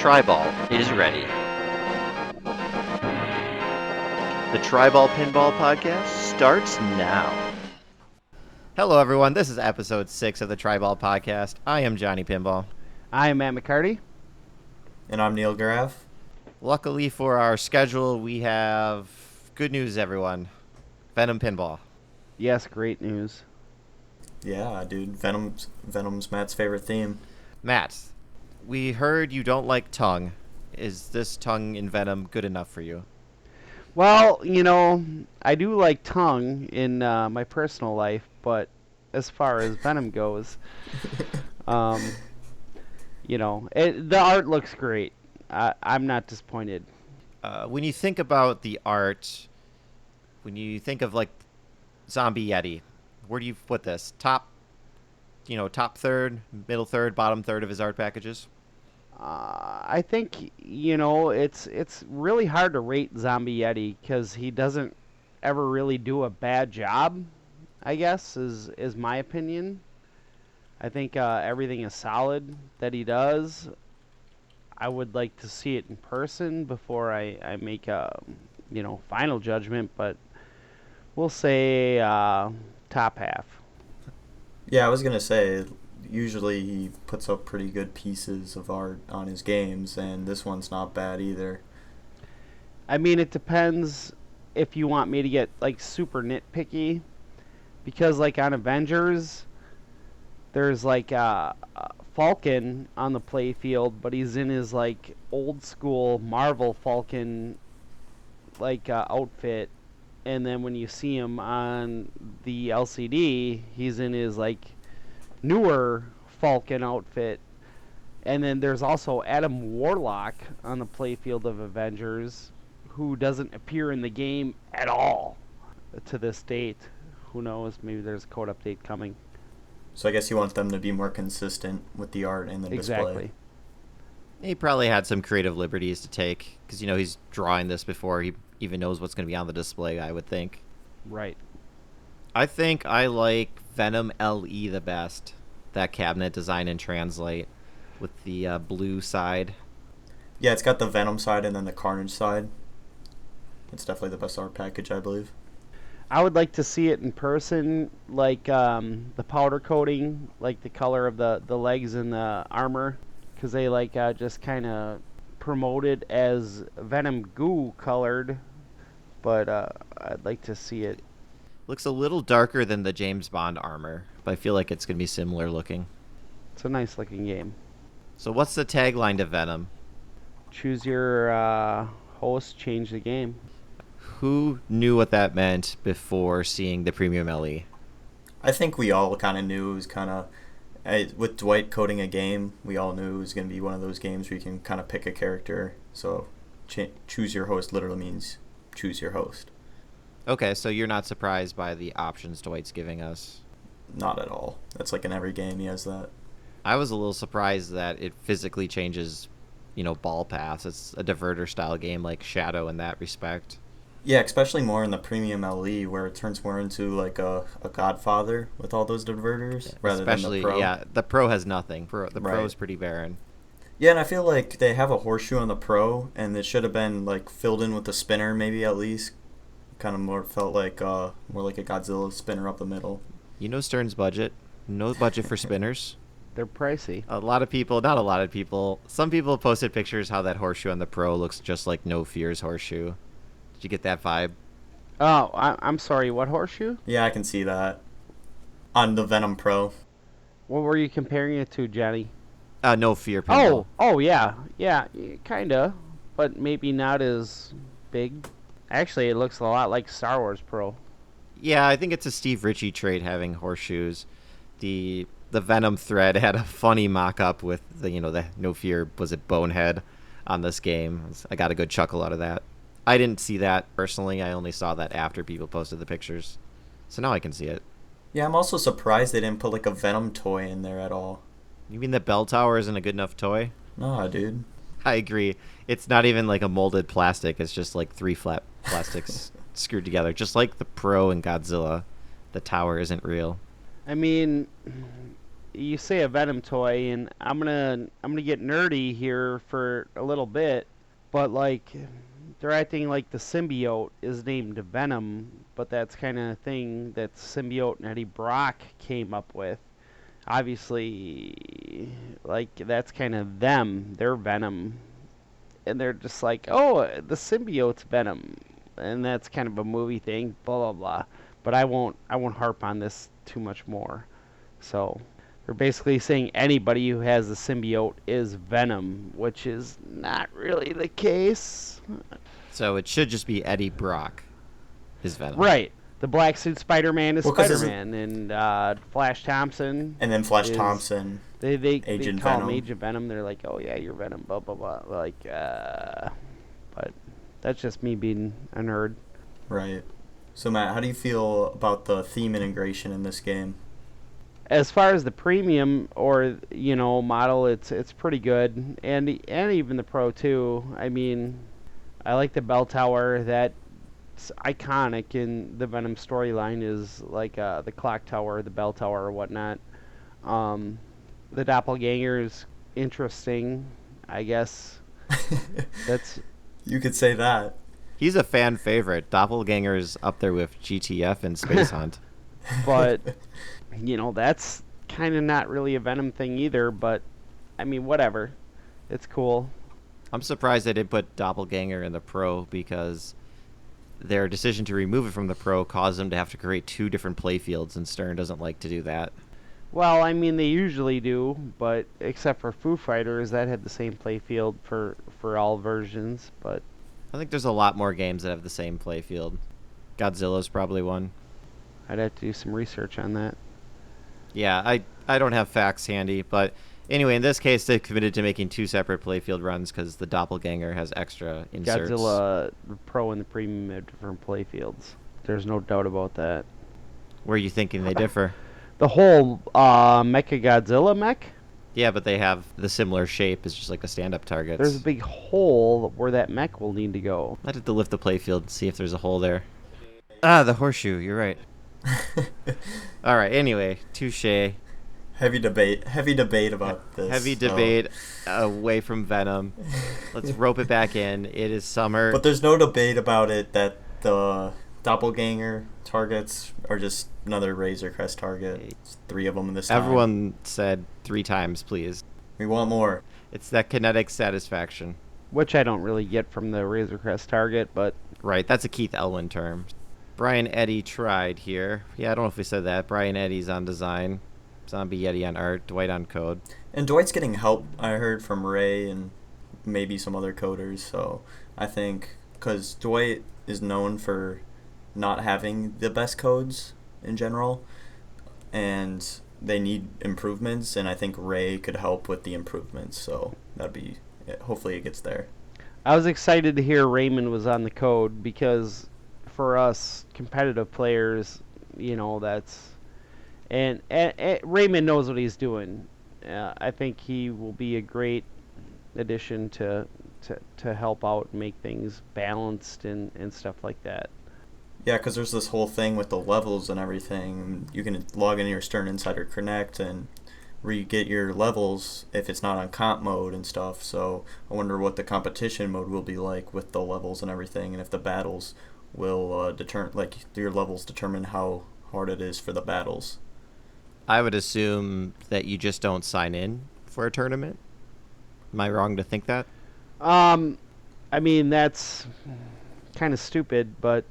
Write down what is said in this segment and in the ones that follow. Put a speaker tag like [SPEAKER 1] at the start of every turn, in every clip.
[SPEAKER 1] Triball is ready. The Triball Pinball Podcast starts now.
[SPEAKER 2] Hello, everyone. This is episode 6 of the Triball Podcast. I am Johnny Pinball.
[SPEAKER 3] I am Matt McCarty.
[SPEAKER 4] And I'm Neil Graff.
[SPEAKER 2] Luckily for our schedule, we have good news, everyone. Venom Pinball.
[SPEAKER 3] Yes, great news.
[SPEAKER 4] Yeah, dude. Venom's Matt's favorite theme.
[SPEAKER 2] Matt, we heard you don't like tongue. Is this tongue in Venom good enough for you?
[SPEAKER 3] Well, I do like tongue in my personal life, but as far as Venom goes, the art looks great. I'm not disappointed.
[SPEAKER 2] When you think about the art, when you think of like Zombie Yeti, where do you put this? Top third, middle third, bottom third of his art packages?
[SPEAKER 3] I think it's really hard to rate Zombie Yeti because he doesn't ever really do a bad job. I guess is my opinion. I think everything is solid that he does. I would like to see it in person before I make a final judgment, but we'll say top half.
[SPEAKER 4] Yeah, I was gonna say, usually he puts up pretty good pieces of art on his games, and this one's not bad either.
[SPEAKER 3] I mean, it depends if you want me to get like super nitpicky, because like on Avengers, there's like Falcon on the play field, but he's in his like old school Marvel Falcon like outfit, and then when you see him on the LCD, he's in his like newer Falcon outfit. And then there's also Adam Warlock on the playfield of Avengers, who doesn't appear in the game at all to this date. Who knows? Maybe there's a code update coming.
[SPEAKER 4] So I guess you want them to be more consistent with the art and the display.
[SPEAKER 3] Exactly.
[SPEAKER 2] He probably had some creative liberties to take because he's drawing this before he even knows what's going to be on the display, I would think.
[SPEAKER 3] Right.
[SPEAKER 2] I think I like Venom LE the best. That cabinet design and translate with the blue side.
[SPEAKER 4] Yeah, it's got the Venom side and then the Carnage side. It's definitely the best art package, I believe.
[SPEAKER 3] I would like to see it in person, like the powder coating, like the color of the legs and the armor, because they just kind of promote it as Venom goo colored, but I'd like to see it.
[SPEAKER 2] Looks a little darker than the James Bond armor, but I feel like it's going to be similar looking.
[SPEAKER 3] It's a nice looking game.
[SPEAKER 2] So what's the tagline to Venom?
[SPEAKER 3] Choose your host, change the game.
[SPEAKER 2] Who knew what that meant before seeing the Premium LE?
[SPEAKER 4] I think we all kind of knew it was kind of, with Dwight coding a game, we all knew it was going to be one of those games where you can kind of pick a character. So choose your host literally means choose your host.
[SPEAKER 2] Okay, so you're not surprised by the options Dwight's giving us?
[SPEAKER 4] Not at all. That's like in every game he has that.
[SPEAKER 2] I was a little surprised that it physically changes, ball paths. It's a diverter style game like Shadow in that respect.
[SPEAKER 4] Yeah, especially more in the Premium LE where it turns more into like a Godfather with all those diverters rather than the Pro.
[SPEAKER 2] Yeah, the Pro has nothing. The
[SPEAKER 4] Right.
[SPEAKER 2] Pro is pretty barren.
[SPEAKER 4] Yeah, and I feel like they have a horseshoe on the Pro, and it should have been like filled in with a spinner maybe at least. Kind of more felt like more like a Godzilla spinner up the middle.
[SPEAKER 2] Stern's budget. No budget for spinners.
[SPEAKER 3] They're pricey.
[SPEAKER 2] Not a lot of people. Some people posted pictures how that horseshoe on the Pro looks just like No Fear's horseshoe. Did you get that vibe?
[SPEAKER 3] Oh, I'm sorry, what horseshoe?
[SPEAKER 4] Yeah, I can see that. On the Venom Pro.
[SPEAKER 3] What were you comparing it to, Johnny?
[SPEAKER 2] No Fear pinball.
[SPEAKER 3] Oh, yeah, kinda, but maybe not as big. Actually, it looks a lot like Star Wars Pro.
[SPEAKER 2] Yeah, I think it's a Steve Ritchie trait having horseshoes. The Venom thread had a funny mock-up with the No Fear, was it Bonehead on this game. I got a good chuckle out of that. I didn't see that personally. I only saw that after people posted the pictures. So now I can see it.
[SPEAKER 4] Yeah, I'm also surprised they didn't put like a Venom toy in there at all.
[SPEAKER 2] You mean the bell tower isn't a good enough toy?
[SPEAKER 4] Nah, dude.
[SPEAKER 2] I agree. It's not even like a molded plastic. It's just like 3 flat plastics screwed together. Just like the Pro and Godzilla. The tower isn't real.
[SPEAKER 3] I mean, you say a Venom toy, and I'm gonna get nerdy here for a little bit, but like they're acting like the symbiote is named Venom, but that's kind of thing that symbiote and Eddie Brock came up with. Obviously, like that's kind of them. They're Venom, and they're just like, oh, the symbiote's Venom, and that's kind of a movie thing. Blah blah blah. But I won't harp on this too much more. So they're basically saying anybody who has the symbiote is Venom, which is not really the case.
[SPEAKER 2] So it should just be Eddie Brock is Venom.
[SPEAKER 3] Right. The black suit Spider-Man is
[SPEAKER 4] Well, 'cause
[SPEAKER 3] Spider-Man, and Flash Thompson.
[SPEAKER 4] And then Flash
[SPEAKER 3] is-
[SPEAKER 4] Thompson.
[SPEAKER 3] They
[SPEAKER 4] Agent
[SPEAKER 3] call him
[SPEAKER 4] Venom.
[SPEAKER 3] Agent Venom. They're like, oh yeah, you're Venom. Blah blah blah. Like, but that's just me being a nerd.
[SPEAKER 4] Right. So Matt, how do you feel about the theme integration in this game?
[SPEAKER 3] As far as the premium or model, it's pretty good, and even the pro too. I mean, I like the bell tower. That's iconic in the Venom storyline. Is like the clock tower, the bell tower, or whatnot. The doppelganger is interesting, I guess. That's
[SPEAKER 4] You could say that.
[SPEAKER 2] He's a fan favorite. Doppelganger's up there with GTF and Space Hunt.
[SPEAKER 3] but that's kind of not really a Venom thing either. But I mean, whatever. It's cool.
[SPEAKER 2] I'm surprised they didn't put Doppelganger in the Pro because their decision to remove it from the Pro caused them to have to create 2 different playfields, and Stern doesn't like to do that.
[SPEAKER 3] Well, I mean, they usually do, but except for Foo Fighters, that had the same playfield for all versions. But
[SPEAKER 2] I think there's a lot more games that have the same playfield. Godzilla's probably one.
[SPEAKER 3] I'd have to do some research on that.
[SPEAKER 2] Yeah, I don't have facts handy, but anyway, in this case, they committed to making 2 separate playfield runs because the Doppelganger has extra inserts.
[SPEAKER 3] Godzilla, the Pro and the Premium have different playfields. There's no doubt about that.
[SPEAKER 2] Where are you thinking they differ?
[SPEAKER 3] The whole Mecha Godzilla mech,
[SPEAKER 2] Yeah, but they have the similar shape. It's just like the stand-up targets.
[SPEAKER 3] there's a big hole where that mech will need to go.
[SPEAKER 2] I'd have to lift the playfield and see if there's a hole there. Ah, the horseshoe. You're right. All right. Anyway, touche.
[SPEAKER 4] Heavy debate about this.
[SPEAKER 2] Heavy debate away from Venom. Let's rope it back in. It is summer.
[SPEAKER 4] But there's no debate about it that the doppelganger targets are just another Razor Crest target. It's 3 of them in this time.
[SPEAKER 2] Everyone said 3 times, please.
[SPEAKER 4] We want more.
[SPEAKER 2] It's that kinetic satisfaction.
[SPEAKER 3] Which I don't really get from the Razor Crest target, but
[SPEAKER 2] Right, that's a Keith Elwin term. Brian Eddy tried here. Yeah, I don't know if we said that. Brian Eddy's on design. Zombie Yeti on art. Dwight on code.
[SPEAKER 4] And Dwight's getting help, I heard, from Ray and maybe some other coders. So I think, because Dwight is known for not having the best codes in general, and they need improvements, and I think Ray could help with the improvements. So that'd be, hopefully it gets there.
[SPEAKER 3] I was excited to hear Raymond was on the code because for us competitive players, that's and Raymond knows what he's doing. I think he will be a great addition to help out and make things balanced and stuff like that.
[SPEAKER 4] Yeah, because there's this whole thing with the levels and everything. You can log into your Stern Insider Connect and re-get your levels if it's not on comp mode and stuff. So I wonder what the competition mode will be like with the levels and everything, and if the battles will your levels determine how hard it is for the battles.
[SPEAKER 2] I would assume that you just don't sign in for a tournament. Am I wrong to think that?
[SPEAKER 3] I mean, that's kind of stupid, but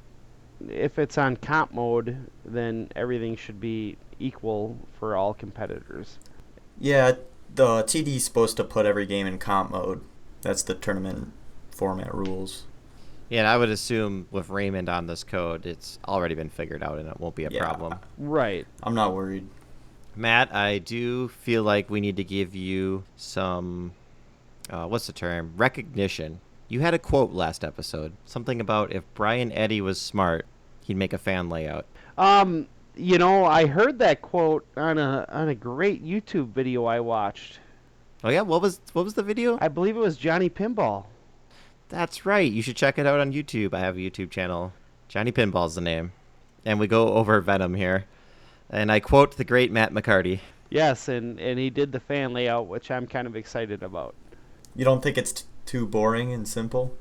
[SPEAKER 3] if it's on comp mode, then everything should be equal for all competitors.
[SPEAKER 4] Yeah, the TD's supposed to put every game in comp mode. That's the tournament format rules.
[SPEAKER 2] Yeah, and I would assume with Raymond on this code, it's already been figured out and it won't be a problem.
[SPEAKER 3] Right.
[SPEAKER 4] I'm not worried.
[SPEAKER 2] Matt, I do feel like we need to give you some, what's the term? Recognition. You had a quote last episode. Something about if Brian Eddy was smart, he'd make a fan layout.
[SPEAKER 3] I heard that quote on a great YouTube video I watched.
[SPEAKER 2] Oh yeah, what was the video?
[SPEAKER 3] I believe it was Johnny Pinball.
[SPEAKER 2] That's right. You should check it out on YouTube. I have a YouTube channel. Johnny Pinball's the name. And we go over Venom here. And I quote the great Matt McCarty.
[SPEAKER 3] Yes, and he did the fan layout, which I'm kind of excited about.
[SPEAKER 4] You don't think it's too boring and simple?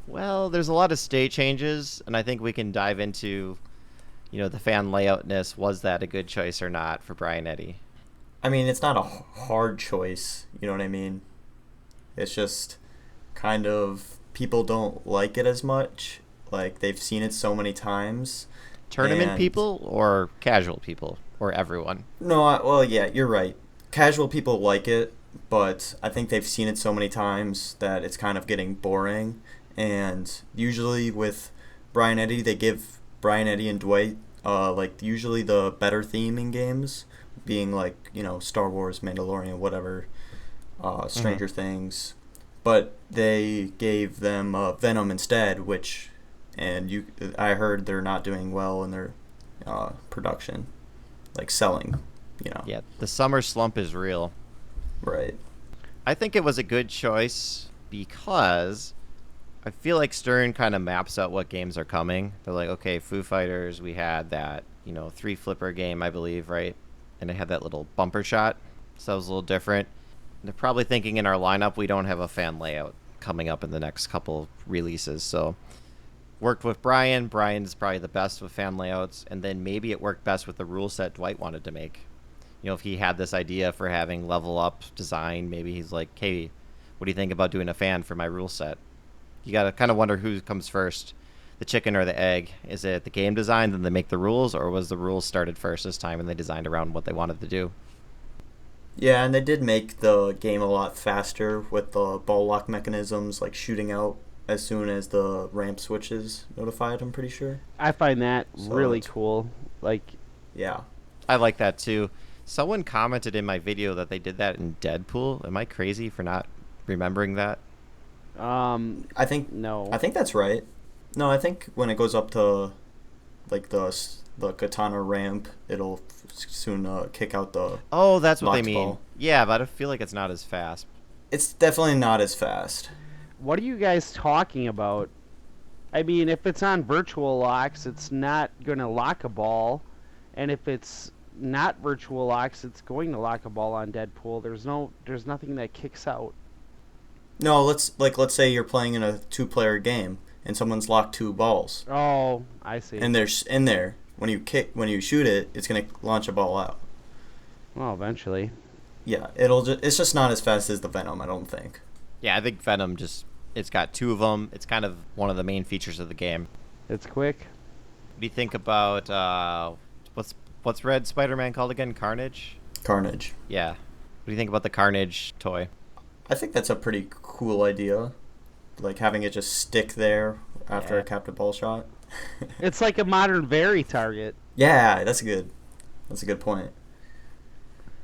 [SPEAKER 2] Well, there's a lot of state changes, and I think we can dive into, the fan layoutness. Was that a good choice or not for Brian Eddy?
[SPEAKER 4] I mean, it's not a hard choice, you know what I mean? It's just kind of people don't like it as much. Like, they've seen it so many times.
[SPEAKER 2] Tournament
[SPEAKER 4] And
[SPEAKER 2] people or casual people or everyone?
[SPEAKER 4] no, well, yeah, you're right. Casual people like it, but I think they've seen it so many times that it's kind of getting boring. And usually with Brian Eddy, they give Brian Eddy and Dwight usually the better theme in games, being like Star Wars, Mandalorian, whatever, Stranger Things. But they gave them Venom instead, I heard they're not doing well in their production, like selling.
[SPEAKER 2] Yeah, the summer slump is real.
[SPEAKER 4] Right.
[SPEAKER 2] I think it was a good choice because I feel like Stern kind of maps out what games are coming. They're like, okay, Foo Fighters, we had that, 3-flipper game, I believe, right? And it had that little bumper shot, so it was a little different. And they're probably thinking in our lineup we don't have a fan layout coming up in the next couple releases, so worked with Brian. Brian's probably the best with fan layouts, and then maybe it worked best with the rule set Dwight wanted to make. If he had this idea for having level up design, maybe he's like, hey, what do you think about doing a fan for my rule set? You got to kind of wonder who comes first, the chicken or the egg. Is it the game design, then they make the rules, or was the rules started first this time and they designed around what they wanted to do?
[SPEAKER 4] Yeah, and they did make the game a lot faster with the ball lock mechanisms, like shooting out as soon as the ramp switches notified, I'm pretty sure.
[SPEAKER 3] I find that
[SPEAKER 4] So
[SPEAKER 3] really
[SPEAKER 4] it's-
[SPEAKER 3] cool. Like,
[SPEAKER 4] Yeah.
[SPEAKER 2] I like that too. Someone commented in my video that they did that in Deadpool. Am I crazy for not remembering that?
[SPEAKER 4] I think
[SPEAKER 3] no.
[SPEAKER 4] that's right. No, I think when it goes up to like the katana ramp, it'll soon kick out the.
[SPEAKER 2] Oh, that's what they
[SPEAKER 4] Locked
[SPEAKER 2] mean.
[SPEAKER 4] ball.
[SPEAKER 2] Yeah, but I feel like it's not as fast.
[SPEAKER 4] It's definitely not as fast.
[SPEAKER 3] What are you guys talking about? I mean, if it's on virtual locks, it's not going to lock a ball. And if it's not virtual locks, it's going to lock a ball on Deadpool. There's nothing that kicks out.
[SPEAKER 4] No, let's say you're playing in a 2-player game and someone's locked 2 balls,
[SPEAKER 3] Oh, I see.
[SPEAKER 4] and there's in there when you shoot it, it's gonna launch a ball out.
[SPEAKER 3] Well, eventually.
[SPEAKER 4] Yeah, it's just not as fast as the Venom, I don't think.
[SPEAKER 2] Yeah, I think Venom it's got 2 of them. It's kind of one of the main features of the game.
[SPEAKER 3] It's quick.
[SPEAKER 2] What do you think about what's Red Spider-Man called again? Carnage?
[SPEAKER 4] Carnage.
[SPEAKER 2] Yeah. What do you think about the Carnage toy?
[SPEAKER 4] I think that's a pretty cool idea, like having it just stick there after
[SPEAKER 2] Yeah.
[SPEAKER 4] a captive ball shot.
[SPEAKER 3] It's like a modern Very target.
[SPEAKER 4] Yeah, that's a good point.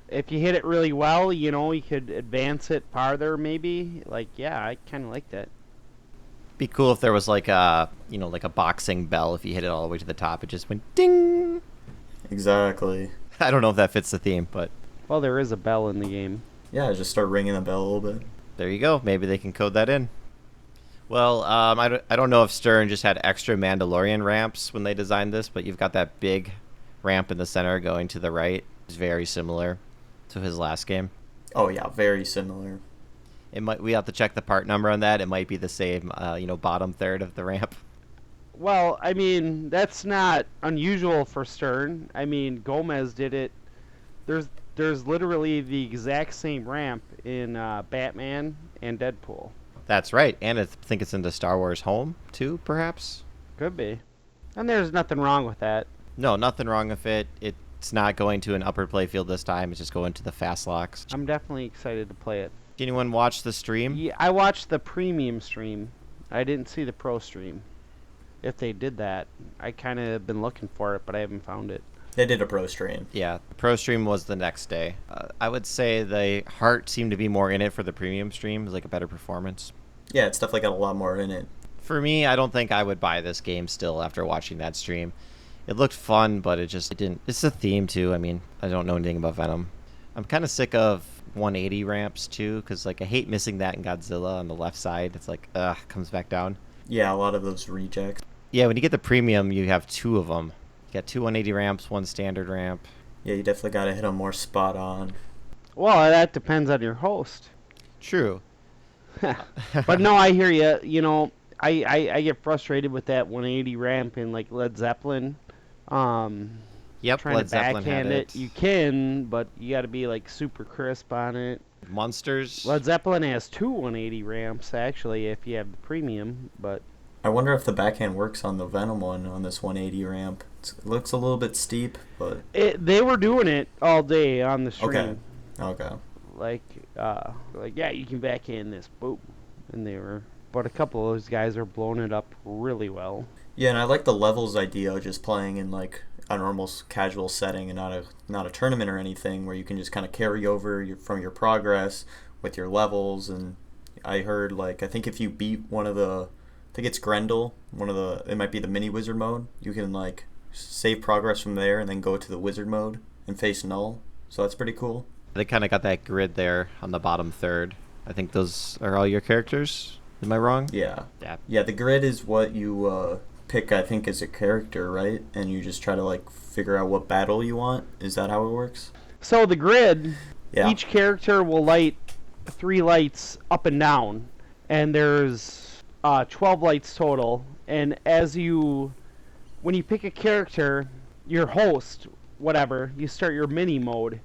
[SPEAKER 3] If you hit it really well, you could advance it farther maybe. Like, yeah, I kind of like that.
[SPEAKER 2] Be cool if there was like a boxing bell. If you hit it all the way to the top, it just went ding.
[SPEAKER 4] Exactly.
[SPEAKER 2] I don't know if that fits the theme, but
[SPEAKER 3] Well, there is a bell in the game.
[SPEAKER 4] Yeah, just start ringing the bell a little bit.
[SPEAKER 2] there you go. Maybe they can code that in. Well, I don't know if Stern just had extra Mandalorian ramps when they designed this, but you've got that big ramp in the center going to the right. It's very similar to his last game.
[SPEAKER 4] Oh yeah, very similar.
[SPEAKER 2] We have to check the part number on that. It might be the same, bottom third of the ramp.
[SPEAKER 3] Well, I mean, that's not unusual for Stern. I mean, Gomez did it. There's literally the exact same ramp in Batman and Deadpool.
[SPEAKER 2] That's right, and I think it's into Star Wars Home too, perhaps.
[SPEAKER 3] Could be. And there's nothing wrong with that.
[SPEAKER 2] No, nothing wrong with it. It's not going to an upper playfield this time. It's just going to the fast locks.
[SPEAKER 3] I'm definitely excited to play it.
[SPEAKER 2] Did anyone watch the stream?
[SPEAKER 3] Yeah, I watched the premium stream. I didn't see the pro stream. If they did that, I kind of been looking for it, but I haven't found it.
[SPEAKER 4] They did a pro stream.
[SPEAKER 2] Yeah, the pro stream was the next day. I would say the heart seemed to be more in it for the premium stream. It was like a better performance.
[SPEAKER 4] Yeah, it's definitely got a lot more in it.
[SPEAKER 2] For me, I don't think I would buy this game still after watching that stream. It looked fun, but it didn't. It's the theme too. I mean, I don't know anything about Venom. I'm kind of sick of 180 ramps too, because I hate missing that in Godzilla on the left side. It's comes back down.
[SPEAKER 4] Yeah, a lot of those rejects.
[SPEAKER 2] Yeah, when you get the premium, you have 2 of them. You got 2 180 ramps, 1 standard ramp.
[SPEAKER 4] Yeah, you definitely got to hit them more spot on.
[SPEAKER 3] Well, that depends on your host.
[SPEAKER 2] True.
[SPEAKER 3] But no, I hear you. You know, I get frustrated with that 180 ramp in like Led Zeppelin.
[SPEAKER 2] Yep,
[SPEAKER 3] Trying
[SPEAKER 2] Led
[SPEAKER 3] to
[SPEAKER 2] Zeppelin had
[SPEAKER 3] backhand it, you can, but you got to be like super crisp on it.
[SPEAKER 2] Monsters.
[SPEAKER 3] Led Zeppelin has two 180 ramps actually, if you have the premium. But
[SPEAKER 4] I wonder if the backhand works on the Venom one on this 180 ramp. It looks a little bit steep, but
[SPEAKER 3] they were doing it all day on the stream.
[SPEAKER 4] Okay.
[SPEAKER 3] Like yeah, you can backhand this, boom, and they were. But a couple of those guys are blowing it up really well.
[SPEAKER 4] Yeah, and I like the levels idea, just playing in like a normal casual setting and not a tournament or anything, where you can just kind of carry over from your progress with your levels. And I heard I think if you beat I think it's Grendel, it might be the mini wizard mode, you can like save progress from there and then go to the wizard mode and face null. So that's pretty cool.
[SPEAKER 2] They kind of got that grid there on the bottom third. I think those are all your characters. Am I wrong?
[SPEAKER 4] Yeah.
[SPEAKER 2] Yeah.
[SPEAKER 4] Yeah, the grid is what you pick, I think, as a character, right? And you just try to like figure out what battle you want. Is that how it works?
[SPEAKER 3] So the grid,
[SPEAKER 4] Yeah.
[SPEAKER 3] each character will light 3 lights up and down, and there's 12 lights total. And when you pick a character, your host, whatever, you start your mini mode,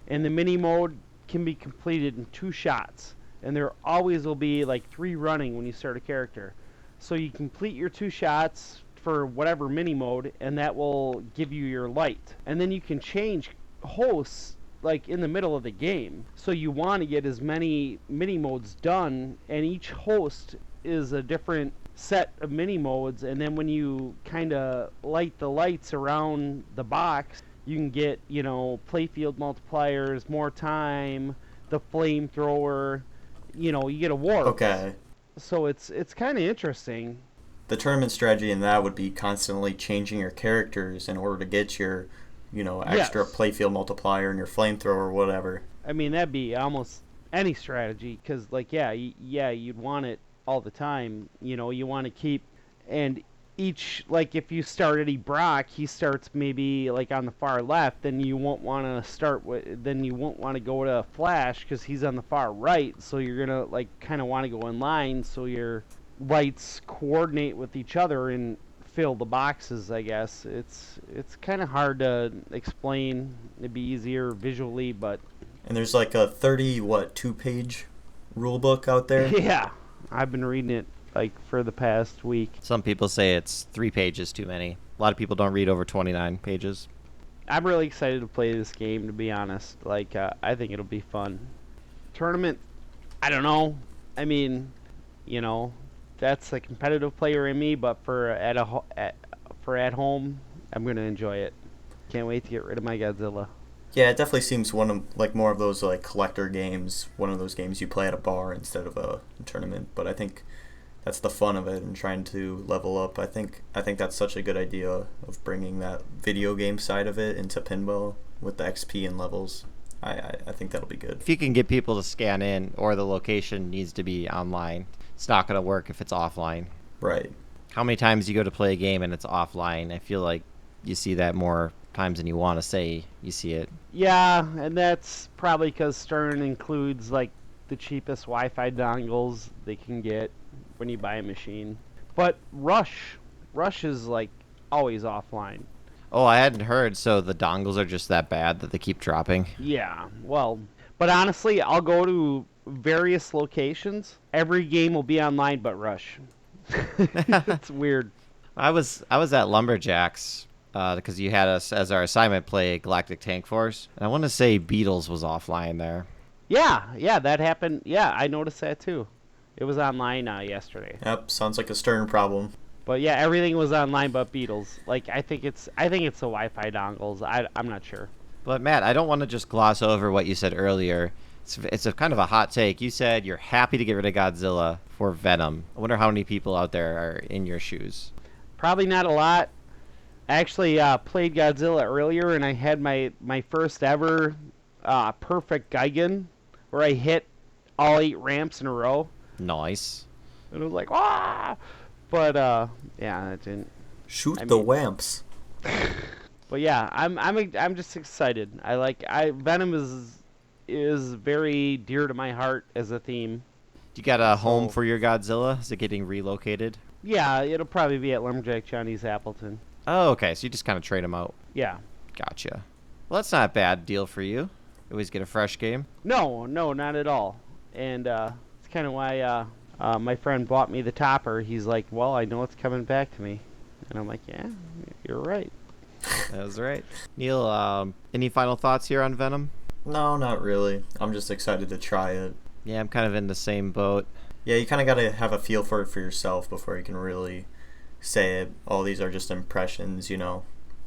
[SPEAKER 3] and the mini mode can be completed in 2 shots, and there always will be like 3 running when you start a character. So you complete your 2 shots for whatever mini mode, and that will give you your light. And then you can change hosts like in the middle of the game. So you want to get as many mini modes done, and each host is a different set of mini modes. And then when you kind of light the lights around the box, you can get, playfield multipliers, more time, the flamethrower, you get awards.
[SPEAKER 4] Okay.
[SPEAKER 3] So it's kind of interesting.
[SPEAKER 4] The tournament strategy in that would be constantly changing your characters in order to get your, extra
[SPEAKER 3] Yes.
[SPEAKER 4] playfield multiplier and your flamethrower or whatever.
[SPEAKER 3] I mean, that'd be almost any strategy, because, you'd want it all the time. You want to keep, and if you start Eddie Brock, he starts maybe, on the far left, then you won't want to go to Flash, because he's on the far right, so you're going to, kind of want to go in line, so your lights coordinate with each other and fill the boxes, I guess. It's kind of hard to explain. It'd be easier visually, but...
[SPEAKER 4] And there's a 2-page rule book out there.
[SPEAKER 3] Yeah, I've been reading it, for the past week.
[SPEAKER 2] Some people say it's 3 pages too many. A lot of people don't read over 29 pages.
[SPEAKER 3] I'm really excited to play this game, to be honest. I think it'll be fun. Tournament, I don't know. I mean, that's a competitive player in me, but for at home, I'm gonna enjoy it. Can't wait to get rid of my Godzilla.
[SPEAKER 4] Yeah, it definitely seems one of more of those collector games, one of those games you play at a bar instead of a tournament. But I think that's the fun of it, and trying to level up. I think that's such a good idea of bringing that video game side of it into pinball with the XP and levels. I think that'll be good.
[SPEAKER 2] If you can get people to scan in, or the location needs to be online, it's not going to work if it's offline.
[SPEAKER 4] Right.
[SPEAKER 2] How many times you go to play a game and it's offline? I feel like you see that more times than you want to say you see it.
[SPEAKER 3] Yeah, and that's probably because Stern includes the cheapest Wi-Fi dongles they can get when you buy a machine. But Rush is always offline.
[SPEAKER 2] Oh, I hadn't heard, so the dongles are just that bad that they keep dropping?
[SPEAKER 3] Yeah, well, but honestly, I'll go to various locations. Every game will be online but Rush. It's weird.
[SPEAKER 2] I was at Lumberjacks because you had us as our assignment play Galactic Tank Force, and I want to say Beatles was offline there.
[SPEAKER 3] Yeah, that happened. Yeah, I noticed that too. It was online yesterday.
[SPEAKER 4] Yep, sounds like a Stern problem.
[SPEAKER 3] But yeah, everything was online but Beatles. I think it's the Wi-Fi dongles. I'm not sure.
[SPEAKER 2] But Matt, I don't want to just gloss over what you said earlier. It's a kind of a hot take. You said you're happy to get rid of Godzilla for Venom. I wonder how many people out there are in your shoes.
[SPEAKER 3] Probably not a lot. I actually played Godzilla earlier, and I had my first ever perfect Gigan, where I hit all 8 ramps in a row.
[SPEAKER 2] Nice.
[SPEAKER 3] And it was like, ah! But, yeah, it didn't.
[SPEAKER 4] Shoot the wamps.
[SPEAKER 3] But yeah, I'm just excited. Venom is very dear to my heart as a theme.
[SPEAKER 2] Do you got a home
[SPEAKER 3] So-
[SPEAKER 2] for your Godzilla? Is it getting relocated?
[SPEAKER 3] Yeah, it'll probably be at Lumberjack Johnny's Appleton.
[SPEAKER 2] Oh, okay. So you just kind of trade them out.
[SPEAKER 3] Yeah.
[SPEAKER 2] Gotcha. Well, that's not a bad deal for you. You always get a fresh game.
[SPEAKER 3] No, not at all. And it's kind of why my friend bought me the topper. He's like, well, I know it's coming back to me. And I'm like, yeah, you're right.
[SPEAKER 2] That was right. Neil, any final thoughts here on Venom?
[SPEAKER 4] No, not really. I'm just excited to try it.
[SPEAKER 2] Yeah, I'm kind of in the same boat.
[SPEAKER 4] Yeah, you kind of got to have a feel for it for yourself before you can really say it. All these are just impressions, You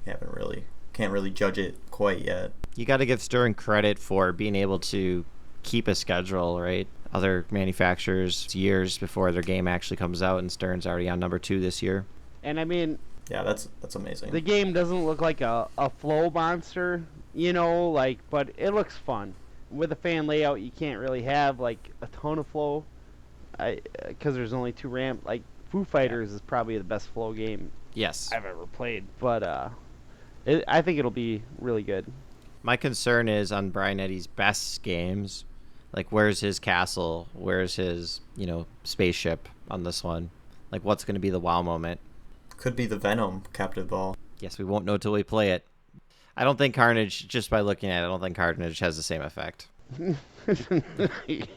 [SPEAKER 4] can't really judge it quite yet.
[SPEAKER 2] You got to give Stern credit for being able to keep a schedule, right? Other manufacturers, it's years before their game actually comes out, and Stern's already on number 2 this year.
[SPEAKER 3] And I mean,
[SPEAKER 4] Yeah, that's amazing.
[SPEAKER 3] the game doesn't look like a flow monster, but it looks fun. With a fan layout, you can't really have like a ton of flow, because there's only 2 ramp. Like Foo Fighters is probably the best flow game
[SPEAKER 2] Yes.
[SPEAKER 3] I've ever played, but I think it'll be really good.
[SPEAKER 2] My concern is on Brian Eddy's best games, like where's his castle? Where's his, spaceship on this one? Like what's going to be the wow moment?
[SPEAKER 4] Could be the Venom captive ball.
[SPEAKER 2] Yes, we won't know till we play it. I don't think Carnage, just by looking at it, I don't think Carnage has the same effect.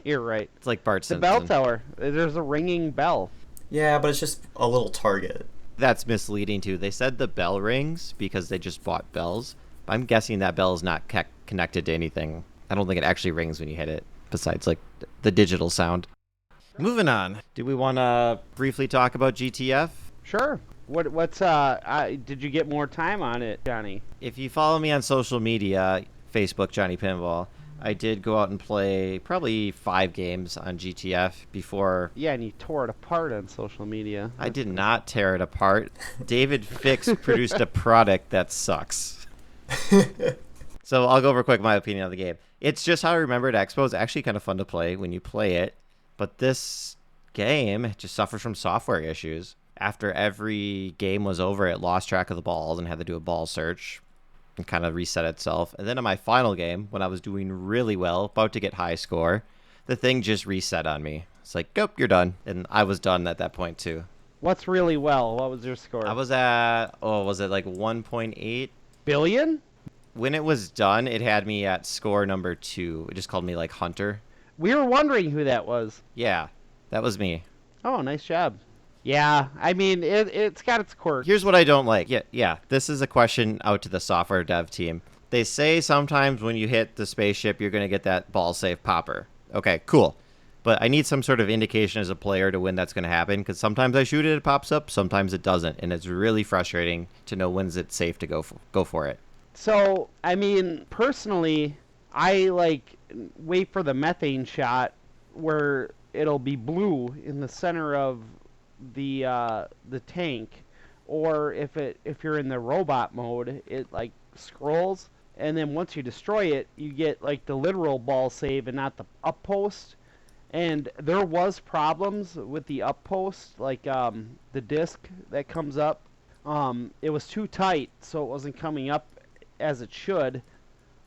[SPEAKER 3] You're right.
[SPEAKER 2] It's like Bart
[SPEAKER 3] The
[SPEAKER 2] Simpson.
[SPEAKER 3] bell tower. There's a ringing bell.
[SPEAKER 4] Yeah, but it's just a little target.
[SPEAKER 2] That's misleading too. They said the bell rings because they just bought bells. I'm guessing that bell is not connected to anything. I don't think it actually rings when you hit it, besides like the digital sound. Moving on. Do we want to briefly talk about GTF?
[SPEAKER 3] Sure. What's did you get more time on it, Johnny?
[SPEAKER 2] If you follow me on social media, Facebook Johnny Pinball, I did go out and play probably 5 games on GTF before.
[SPEAKER 3] Yeah, and you tore it apart on social media.
[SPEAKER 2] I did not tear it apart. David Fix produced a product that sucks. So I'll go over quick my opinion on the game. It's just how I remember at Expo. It's actually kind of fun to play when you play it. But this game just suffers from software issues. After every game was over, it lost track of the balls and had to do a ball search and kind of reset itself. And then in my final game, when I was doing really well, about to get high score, the thing just reset on me. It's like, nope, you're done. And I was done at that point too.
[SPEAKER 3] What's really well? What was your score?
[SPEAKER 2] I was at, was it like 1.8?
[SPEAKER 3] Billion?
[SPEAKER 2] When it was done, it had me at score number 2. It just called me like Hunter.
[SPEAKER 3] We were wondering who that was.
[SPEAKER 2] Yeah, that was me.
[SPEAKER 3] Oh, nice job. Yeah, I mean, it's got its quirks.
[SPEAKER 2] Here's what I don't like. Yeah, this is a question out to the software dev team. They say sometimes when you hit the spaceship, you're going to get that ball safe popper. Okay, cool. But I need some sort of indication as a player to when that's going to happen, because sometimes I shoot it, it pops up, sometimes it doesn't, and it's really frustrating to know when's it safe to go for it.
[SPEAKER 3] So, I mean, personally, I wait for the methane shot where it'll be blue in the center of the tank, or if you're in the robot mode, it like scrolls, and then once you destroy it, you get like the literal ball save and not the up post. And there was problems with the up post, like the disc that comes up. It was too tight, so it wasn't coming up as it should.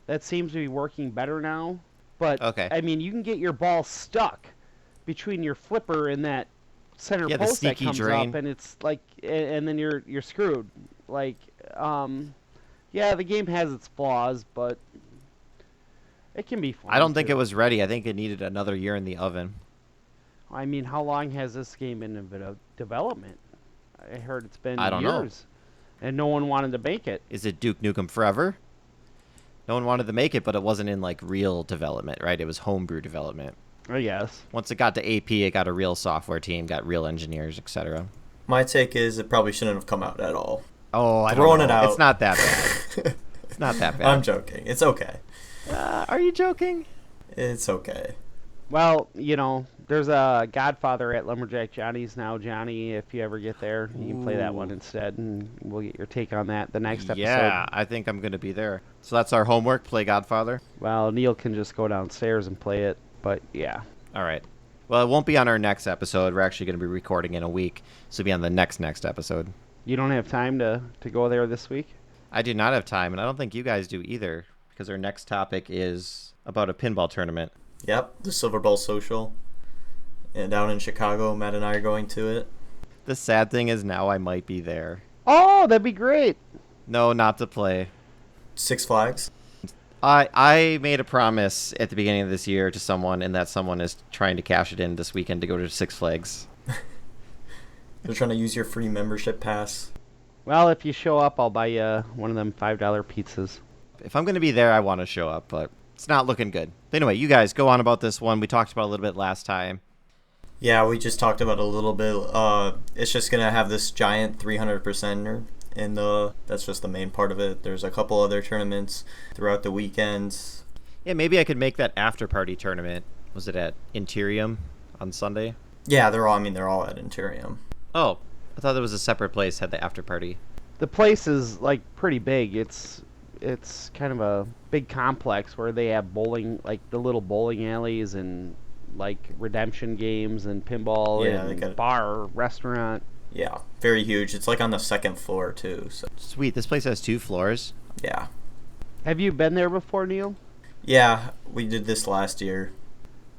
[SPEAKER 3] That seems to be working better now. But
[SPEAKER 2] Okay.
[SPEAKER 3] I mean, you can get your ball stuck between your flipper and that center
[SPEAKER 2] Yeah, the
[SPEAKER 3] post that
[SPEAKER 2] sneaky
[SPEAKER 3] comes
[SPEAKER 2] drain.
[SPEAKER 3] up, and it's like, and then you're screwed. Like, yeah, the game has its flaws, but it can be fun.
[SPEAKER 2] I don't think
[SPEAKER 3] too.
[SPEAKER 2] it was ready. I think it needed another year in the oven.
[SPEAKER 3] I mean, how long has this game been in development? I heard it's been
[SPEAKER 2] I don't know.
[SPEAKER 3] years, and no one wanted to make it.
[SPEAKER 2] Is it Duke Nukem Forever? No one wanted to make it, but it wasn't in like real development, right? It was homebrew development.
[SPEAKER 3] I guess.
[SPEAKER 2] Once it got to AP, it got a real software team, got real engineers, etc.
[SPEAKER 4] My take is it probably shouldn't have come out at all.
[SPEAKER 2] Oh, I
[SPEAKER 4] Throwing
[SPEAKER 2] don't
[SPEAKER 4] it
[SPEAKER 2] know.
[SPEAKER 4] out.
[SPEAKER 2] It's not that bad. It's not that bad.
[SPEAKER 4] I'm joking. It's okay.
[SPEAKER 2] Are you joking?
[SPEAKER 4] It's okay.
[SPEAKER 3] Well, you know, there's a Godfather at Lumberjack Johnny's now, Johnny. If you ever get there, you can play that one instead, and we'll get your take on that the next episode.
[SPEAKER 2] Yeah, I think I'm going to be there. So that's our homework, play Godfather.
[SPEAKER 3] Well, Neil can just go downstairs and play it, but yeah.
[SPEAKER 2] All right. Well, it won't be on our next episode. We're actually going to be recording in a week, so it'll be on the next episode.
[SPEAKER 3] You don't have time to go there this week?
[SPEAKER 2] I do not have time, and I don't think you guys do either, because our next topic is about a pinball tournament.
[SPEAKER 4] Yep, the Silver Bowl Social. And down in Chicago, Matt and I are going to it.
[SPEAKER 2] The sad thing is now I might be there.
[SPEAKER 3] Oh, that'd be great.
[SPEAKER 2] No, not to play.
[SPEAKER 4] Six Flags.
[SPEAKER 2] I made a promise at the beginning of this year to someone, and that someone is trying to cash it in this weekend to go to Six Flags.
[SPEAKER 4] They're trying to use your free membership pass.
[SPEAKER 3] Well, if you show up, I'll buy you one of them $5 pizzas.
[SPEAKER 2] If I'm going to be there, I want to show up, but it's not looking good. But anyway, you guys go on about this one. We talked about it a little bit last time.
[SPEAKER 4] Yeah, we just talked about it a little bit. It's just going to have this giant 300%er, and that's just the main part of it. There's a couple other tournaments throughout the weekends.
[SPEAKER 2] Yeah, maybe I could make that after-party tournament. Was it at Interium on Sunday?
[SPEAKER 4] Yeah, they're all at Interium.
[SPEAKER 2] Oh, I thought there was a separate place had the after-party.
[SPEAKER 3] The place is like pretty big. It's kind of a big complex where they have bowling, like the little bowling alleys and like redemption games and pinball and bar, restaurant.
[SPEAKER 4] Yeah, very huge. It's like on the second floor too. So.
[SPEAKER 2] Sweet, this place has 2 floors.
[SPEAKER 4] Yeah.
[SPEAKER 3] Have you been there before, Neil?
[SPEAKER 4] Yeah, we did this last year.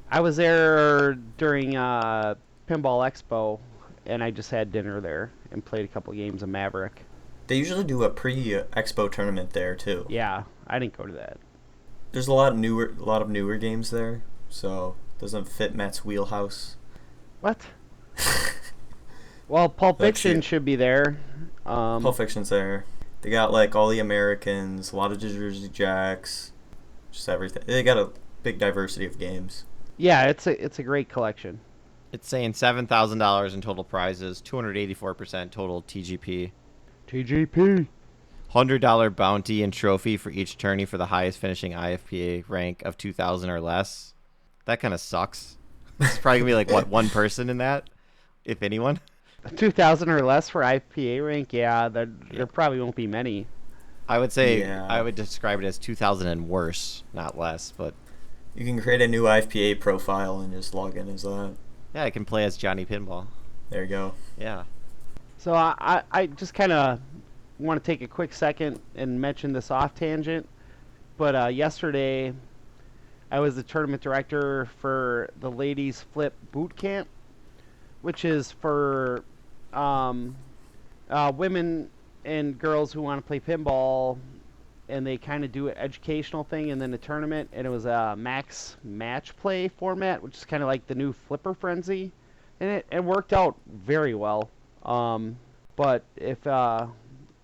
[SPEAKER 3] I was there during Pinball Expo, and I just had dinner there and played a couple games of Maverick.
[SPEAKER 4] They usually do a pre-expo tournament there too.
[SPEAKER 3] Yeah, I didn't go to that.
[SPEAKER 4] There's a lot of newer games there, so it doesn't fit Matt's wheelhouse.
[SPEAKER 3] What? Well, Pulp Fiction should be there.
[SPEAKER 4] Pulp Fiction's there. They got like all the Americans, a lot of Jersey Jacks, just everything. They got a big diversity of games.
[SPEAKER 3] Yeah, it's a great collection.
[SPEAKER 2] It's saying $7,000 in total prizes, 284% total TGP.
[SPEAKER 3] TGP.
[SPEAKER 2] $100 bounty and trophy for each tourney for the highest finishing IFPA rank of 2,000 or less. That kind of sucks. It's probably going to be like, what, one person in that, if anyone?
[SPEAKER 3] 2,000 or less for IPA rank? Yeah, there probably won't be many.
[SPEAKER 2] I would say I would describe it as 2,000 and worse, not less. But
[SPEAKER 4] you can create a new IPA profile and just log in as that.
[SPEAKER 2] Yeah, I can play as Johnny Pinball.
[SPEAKER 4] There you go.
[SPEAKER 2] Yeah.
[SPEAKER 3] So I just kind of want to take a quick second and mention this off tangent. But yesterday, I was the tournament director for the Ladies Flip Boot Camp, which is for women and girls who want to play pinball, and they kind of do an educational thing and then a tournament, and it was a max match play format, which is kind of like the new Flipper Frenzy, and it worked out very well. But if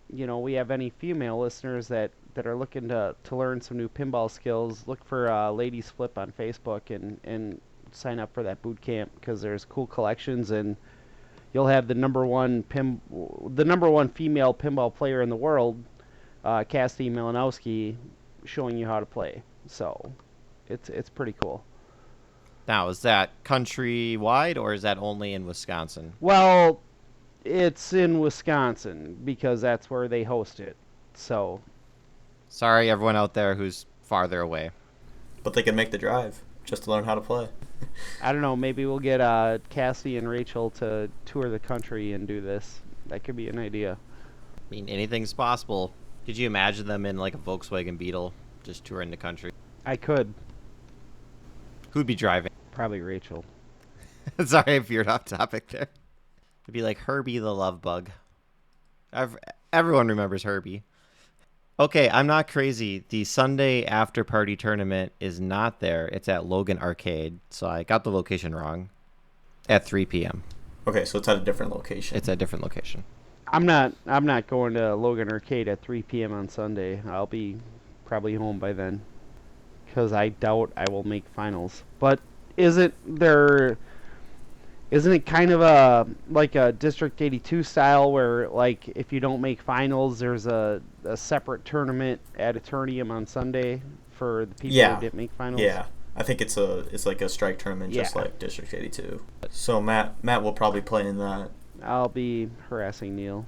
[SPEAKER 3] we have any female listeners that are looking to learn some new pinball skills, look for Ladies Flip on Facebook and sign up for that boot camp, because there's cool collections, and you'll have the number one female pinball player in the world, Cassidy Malinowski, showing you how to play. So it's pretty cool.
[SPEAKER 2] Now, is that countrywide or is that only in Wisconsin?
[SPEAKER 3] Well, it's in Wisconsin because that's where they host it. So
[SPEAKER 2] sorry, everyone out there who's farther away.
[SPEAKER 4] But they can make the drive just to learn how to play.
[SPEAKER 3] I don't know. Maybe we'll get Cassie and Rachel to tour the country and do this. That could be an idea.
[SPEAKER 2] I mean, anything's possible. Could you imagine them in like a Volkswagen Beetle just touring the country?
[SPEAKER 3] I could.
[SPEAKER 2] Who'd be driving?
[SPEAKER 3] Probably Rachel.
[SPEAKER 2] Sorry, I veered off topic there. It'd be like Herbie the Love Bug. Everyone remembers Herbie. Okay, I'm not crazy. The Sunday after party tournament is not there. It's at Logan Arcade. So I got the location wrong. At 3 p.m.
[SPEAKER 4] Okay, so it's at a different location.
[SPEAKER 2] It's at a different location.
[SPEAKER 3] I'm not going to Logan Arcade at 3 p.m. on Sunday. I'll be probably home by then, because I doubt I will make finals. But isn't it kind of a District 82 style where, like, if you don't make finals, there's a separate tournament at Eternium on Sunday for the people who didn't make finals?
[SPEAKER 4] Yeah, I think it's like a strike tournament, just like District 82. So Matt will probably play in that.
[SPEAKER 3] I'll be harassing Neil.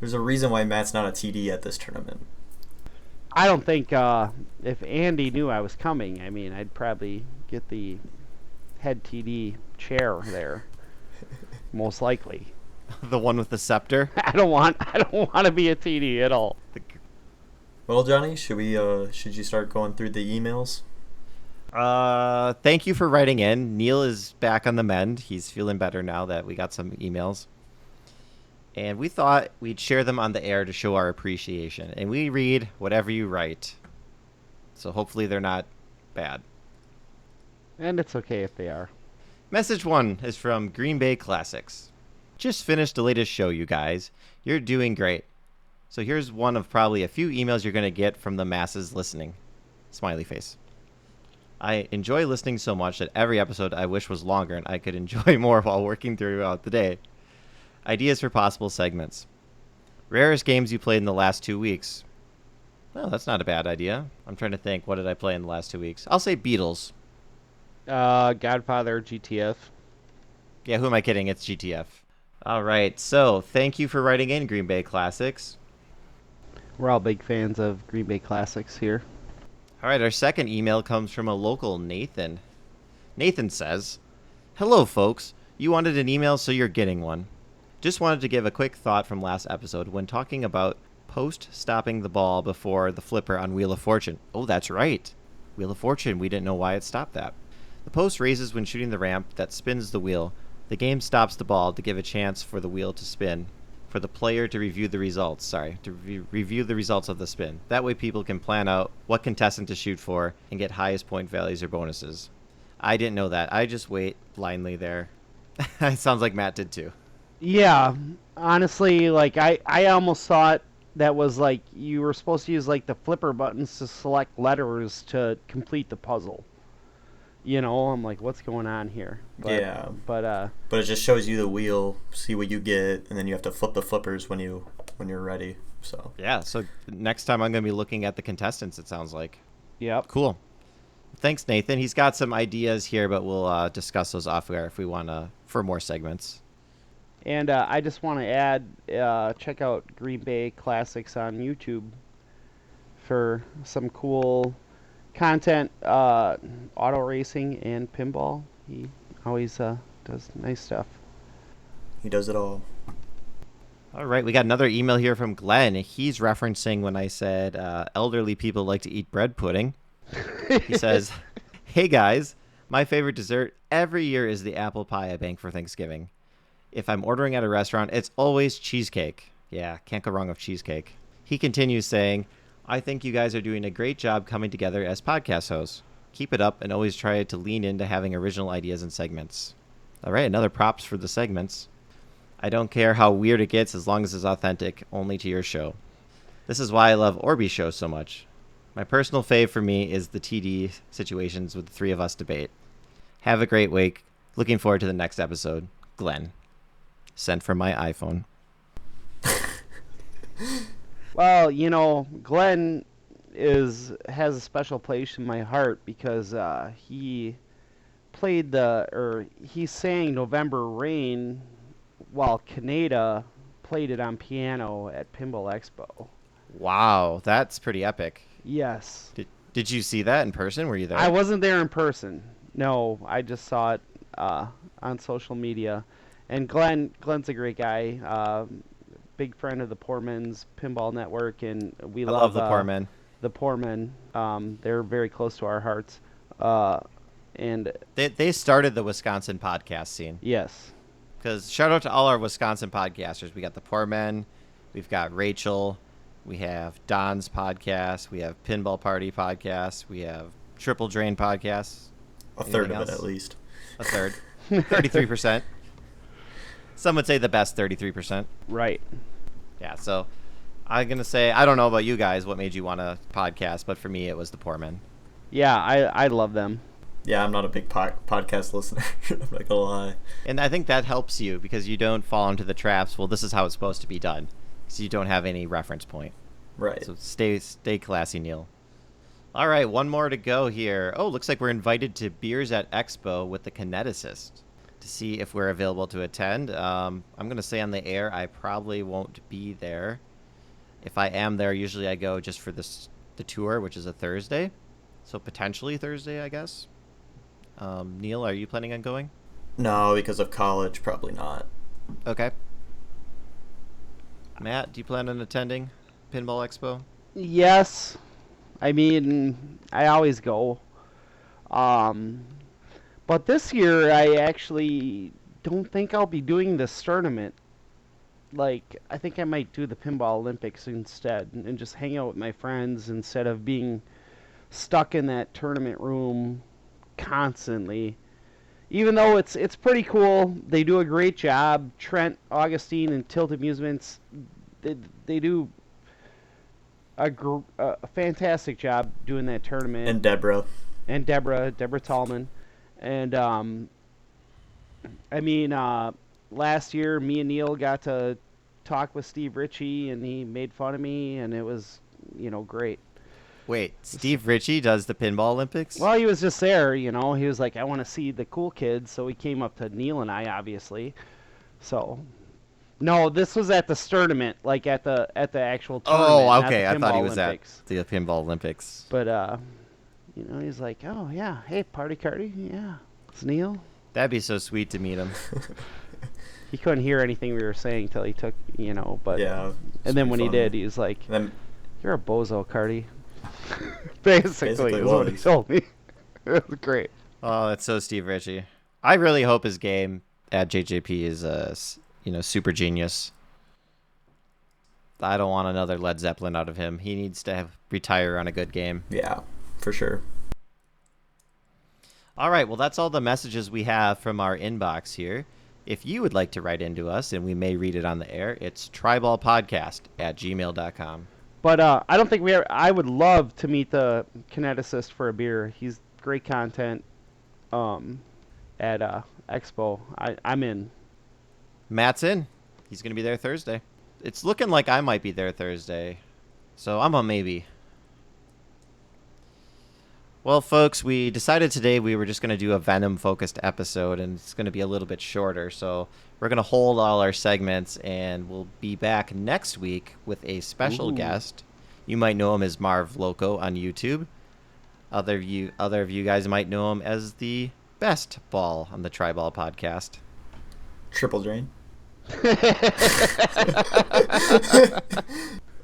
[SPEAKER 4] There's a reason why Matt's not a TD at this tournament.
[SPEAKER 3] I don't think if Andy knew I was coming, I mean, I'd probably get the head TD chair there, most likely.
[SPEAKER 2] The one with the scepter.
[SPEAKER 3] I don't want to be a TD at all.
[SPEAKER 4] Well, Johnny, should you start going through the emails?
[SPEAKER 2] Thank you for writing in. Neil is back on the mend. He's feeling better now that we got some emails. And we thought we'd share them on the air to show our appreciation. And we read whatever you write. So hopefully they're not bad.
[SPEAKER 3] And it's okay if they are.
[SPEAKER 2] Message 1 is from Green Bay Classics. Just finished the latest show, you guys. You're doing great. So here's one of probably a few emails you're going to get from the masses listening. Smiley face. I enjoy listening so much that every episode I wish was longer and I could enjoy more while working throughout the day. Ideas for possible segments. Rarest games you played in the last 2 weeks. Well, that's not a bad idea. I'm trying to think, what did I play in the last 2 weeks? I'll say Beatles.
[SPEAKER 3] Godfather, GTF.
[SPEAKER 2] Yeah, who am I kidding? It's GTF. All right, so thank you for writing in, Green Bay Classics.
[SPEAKER 3] We're all big fans of Green Bay Classics here.
[SPEAKER 2] All right, our second email comes from a local Nathan. Nathan says, "Hello, folks. You wanted an email, so you're getting one. Just wanted to give a quick thought from last episode when talking about post-stopping the ball before the flipper on Wheel of Fortune. Oh, that's right. Wheel of Fortune, we didn't know why it stopped that. The post raises when shooting the ramp that spins the wheel. The game stops the ball to give a chance for the wheel to spin, for the player to review the results. Review the results of the spin. That way people can plan out what contestant to shoot for and get highest point values or bonuses. I didn't know that. I just wait blindly there." It sounds like Matt did too.
[SPEAKER 3] Yeah, honestly, like I almost thought that was like you were supposed to use like the flipper buttons to select letters to complete the puzzle. You know, I'm like, what's going on here?
[SPEAKER 4] Yeah.
[SPEAKER 3] But
[SPEAKER 4] But it just shows you the wheel, see what you get, and then you have to flip the flippers when you're ready. So
[SPEAKER 2] Yeah, so next time I'm going to be looking at the contestants, it sounds like.
[SPEAKER 3] yep.
[SPEAKER 2] Cool. Thanks, Nathan. He's got some ideas here, but we'll discuss those off air if we want to for more segments.
[SPEAKER 3] And I just want to add, check out Green Bay Classics on YouTube for some cool content, auto racing and pinball. He always does nice stuff.
[SPEAKER 4] he does it all.
[SPEAKER 2] All right, we got another email here from Glenn. He's referencing when I said elderly people like to eat bread pudding. He says, "Hey guys, my favorite dessert every year is the apple pie I bake for Thanksgiving. If I'm ordering at a restaurant, it's always cheesecake. Yeah, can't go wrong with cheesecake." He continues saying, "I think you guys are doing a great job coming together as podcast hosts. Keep it up and always try to lean into having original ideas and segments." All right, another props for the segments. "I don't care how weird it gets as long as it's authentic, only to your show. This is why I love Orbeez show so much. My personal fave for me is the TD situations with the three of us debate. Have a great week. Looking forward to the next episode. Glenn." Sent from my iPhone.
[SPEAKER 3] Well, you know, Glenn has a special place in my heart because he he sang November Rain while Kaneda played it on piano at Pinball Expo.
[SPEAKER 2] Wow, that's pretty epic.
[SPEAKER 3] Yes.
[SPEAKER 2] Did you see that in person? Were you there?
[SPEAKER 3] I wasn't there in person. No, I just saw it on social media. And Glenn's a great guy. Big friend of the Poor Men's Pinball Network, and we
[SPEAKER 2] I love the Poor Men.
[SPEAKER 3] The Poor Men. They're very close to our hearts. And
[SPEAKER 2] They started the Wisconsin podcast scene.
[SPEAKER 3] yes.
[SPEAKER 2] Because shout out to all our Wisconsin podcasters. We got the Poor Men. We've got Rachel. We have Don's podcast. We have Pinball Party podcast. We have Triple Drain podcast.
[SPEAKER 4] A third
[SPEAKER 2] Anything
[SPEAKER 4] of it
[SPEAKER 2] else?
[SPEAKER 4] at least.
[SPEAKER 2] A third. 33%. Some would say the best 33%.
[SPEAKER 3] Right.
[SPEAKER 2] Yeah, so I'm going to say, I don't know about you guys, what made you want to podcast, but for me, it was the Poor Men.
[SPEAKER 3] Yeah, I love them.
[SPEAKER 4] Yeah, I'm not a big podcast listener. I'm not gonna lie.
[SPEAKER 2] And I think that helps you because you don't fall into the traps, well, this is how it's supposed to be done. So you don't have any reference point.
[SPEAKER 4] Right.
[SPEAKER 2] So stay classy, Neil. All right, one more to go here. Oh, looks like we're invited to Beers at Expo with the Kineticist to see if we're available to attend. I'm going to say on the air I probably won't be there. If I am there, usually I go just for the tour, which is a Thursday. So potentially Thursday, I guess. Neil, are you planning on going?
[SPEAKER 4] No, because of college, probably not.
[SPEAKER 2] Okay. Matt, do you plan on attending Pinball Expo?
[SPEAKER 3] Yes. I mean, I always go. Um, but this year, I actually don't think I'll be doing this tournament. Like, I think I might do the Pinball Olympics instead and just hang out with my friends instead of being stuck in that tournament room constantly. Even though it's pretty cool, they do a great job. Trent, Augustine, and Tilt Amusements, they do a fantastic job doing that tournament.
[SPEAKER 4] And Deborah.
[SPEAKER 3] And Deborah Tallman, and I mean, last year me and Neil got to talk with Steve Ritchie, and he made fun of me, and it was, great.
[SPEAKER 2] Wait, Steve Ritchie does the Pinball Olympics?
[SPEAKER 3] Well, he was just there, He was like, I want to see the cool kids, so he came up to Neil and I, obviously. So, no, this was at the tournament, like at the actual tournament.
[SPEAKER 2] Oh,
[SPEAKER 3] not
[SPEAKER 2] okay.
[SPEAKER 3] the
[SPEAKER 2] I thought he
[SPEAKER 3] Pinball
[SPEAKER 2] was
[SPEAKER 3] Olympics.
[SPEAKER 2] at the Pinball Olympics.
[SPEAKER 3] But he's like, oh yeah, hey, party Cardi, yeah, it's Neil.
[SPEAKER 2] That'd be so sweet to meet him.
[SPEAKER 3] He couldn't hear anything we were saying till he took, but
[SPEAKER 4] Yeah.
[SPEAKER 3] and then when he did, he was like,
[SPEAKER 4] Then
[SPEAKER 3] "You're a bozo, Cardi." Basically is what he
[SPEAKER 4] was.
[SPEAKER 3] told me. It was great.
[SPEAKER 2] Oh, that's so Steve Ritchie. I really hope his game at JJP is, super genius. I don't want another Led Zeppelin out of him. He needs to retire on a good game.
[SPEAKER 4] yeah, for sure.
[SPEAKER 2] All right, well, that's all the messages we have from our inbox here. If you would like to write into us, and we may read it on the air, it's triballpodcast@gmail.com.
[SPEAKER 3] But I don't think we ever. I would love to meet the kineticist for a beer. He's great content. At Expo, I'm in.
[SPEAKER 2] Matt's in. He's going to be there Thursday. It's looking like I might be there Thursday, so I'm a maybe. Well, folks, we decided today we were just going to do a Venom-focused episode, and it's going to be a little bit shorter. So we're going to hold all our segments, and we'll be back next week with a special guest. You might know him as Marv Loco on YouTube. Other of you guys might know him as the best ball on the Tri-Ball podcast.
[SPEAKER 4] Triple drain.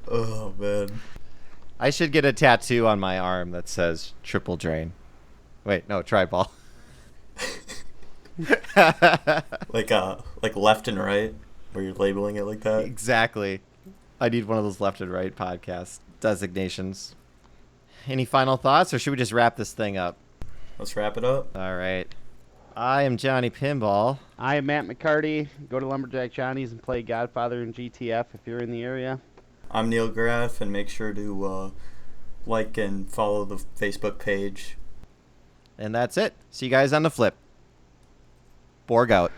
[SPEAKER 4] Oh, man.
[SPEAKER 2] I should get a tattoo on my arm that says triple drain. Wait, no, Tri-Ball.
[SPEAKER 4] Like left and right, where you're labeling it like that.
[SPEAKER 2] Exactly. I need one of those left and right podcast designations. Any final thoughts, or should we just wrap this thing up?
[SPEAKER 4] Let's wrap it up.
[SPEAKER 2] All right. I am Johnny Pinball.
[SPEAKER 3] I am Matt McCarty. Go to Lumberjack Johnny's and play Godfather and GTF if you're in the area.
[SPEAKER 4] I'm Neil Graff, and make sure to like and follow the Facebook page.
[SPEAKER 2] And that's it. See you guys on the flip. Borg out.